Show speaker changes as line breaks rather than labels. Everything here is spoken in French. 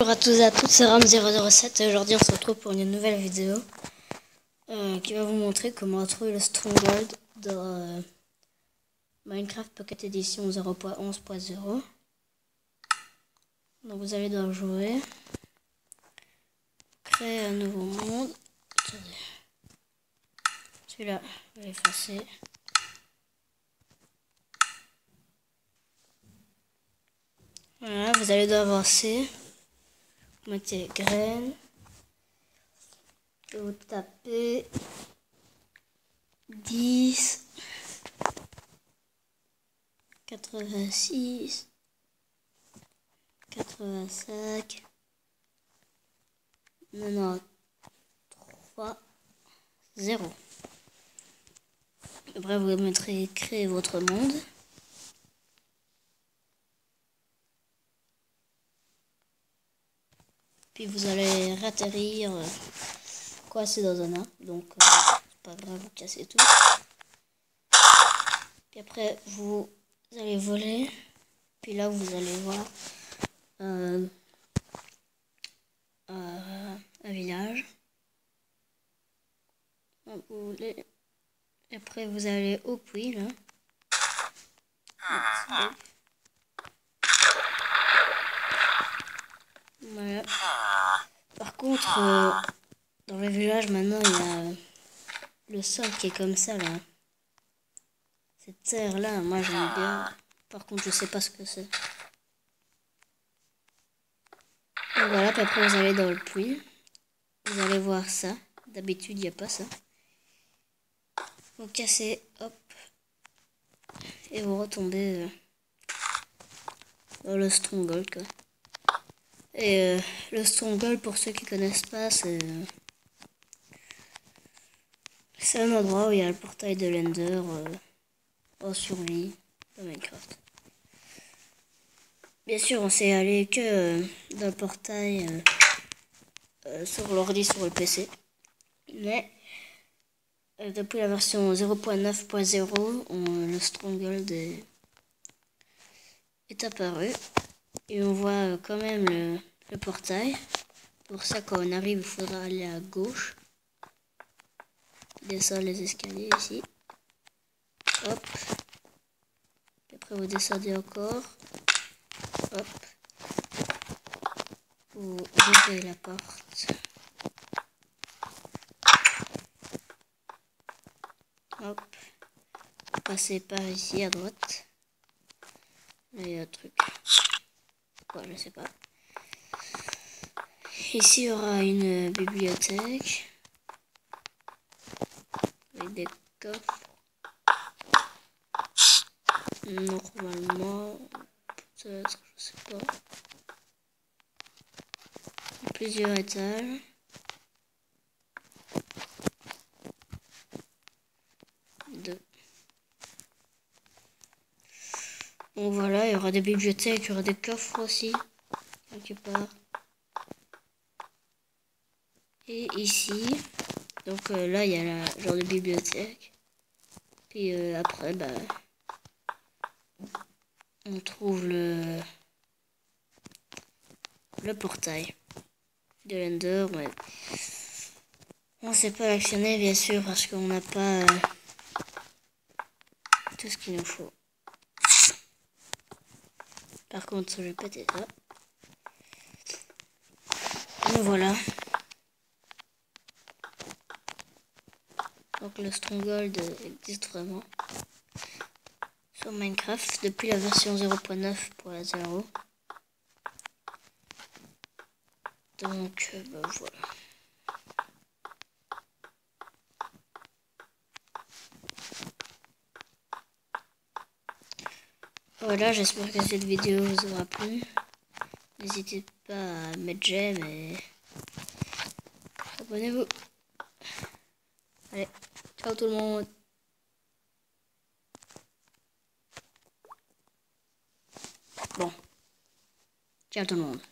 Bonjour à tous et à toutes, c'est Ram007 et aujourd'hui on se retrouve pour une nouvelle vidéo qui va vous montrer comment trouver le Stronghold dans Minecraft Pocket Edition 0.11.0. Donc vous allez devoir jouer, créer un nouveau monde. Attendez. Celui-là, je vais l'effacer. Voilà, vous allez devoir avancer. Vous mettez graines. Et vous tapez 10, 86, 85, 93, 0. Après, vous mettrez créer votre monde. Puis vous allez atterrir coincé dans un arbre. Donc, c'est pas grave, vous cassez tout. Puis après, vous allez voler. Puis là, vous allez voir un village. Donc, et après, vous allez au puits, là. Voilà. Par contre, dans le village, maintenant, il y a le sol qui est comme ça, là. Cette terre-là, moi, j'aime bien. Par contre, je sais pas ce que c'est. Donc voilà, puis après, vous allez dans le puits. Vous allez voir ça. D'habitude, il n'y a pas ça. Vous cassez, hop. Et vous retombez dans le Stronghold, quoi. Et le Stronghold, pour ceux qui connaissent pas, c'est un endroit où il y a le portail de l'Ender en survie dans Minecraft. Bien sûr, on sait aller que dans le portail sur l'ordi, sur le PC. Mais depuis la version 0.9.0, le Stronghold est apparu. Et on voit quand même le portail. Pour ça, quand on arrive, il faudra aller à gauche. Descendre les escaliers ici. Hop. Et après, vous descendez encore. Hop. Vous ouvrez la porte. Hop. Vous passez par ici à droite. Là, il y a un truc. Quoi, je sais pas. Ici, il y aura une bibliothèque. Avec des coffres. Normalement, peut-être, je sais pas. Plusieurs étages. Deux. Donc voilà, il y aura des bibliothèques, il y aura des coffres aussi, quelque part. Et ici, donc là, il y a la genre de bibliothèque. Puis après, bah, on trouve le portail de l'Ender. Ouais. On ne sait pas l'actionner, bien sûr, parce qu'on n'a pas tout ce qu'il nous faut. Par contre, je vais péter ça. Et voilà. Donc le Stronghold existe vraiment sur Minecraft depuis la version 0.9.0. Donc bah, voilà. Voilà, j'espère que cette vidéo vous aura plu. N'hésitez pas à mettre j'aime et abonnez-vous. Allez, ciao tout le monde. Bon, ciao tout le monde.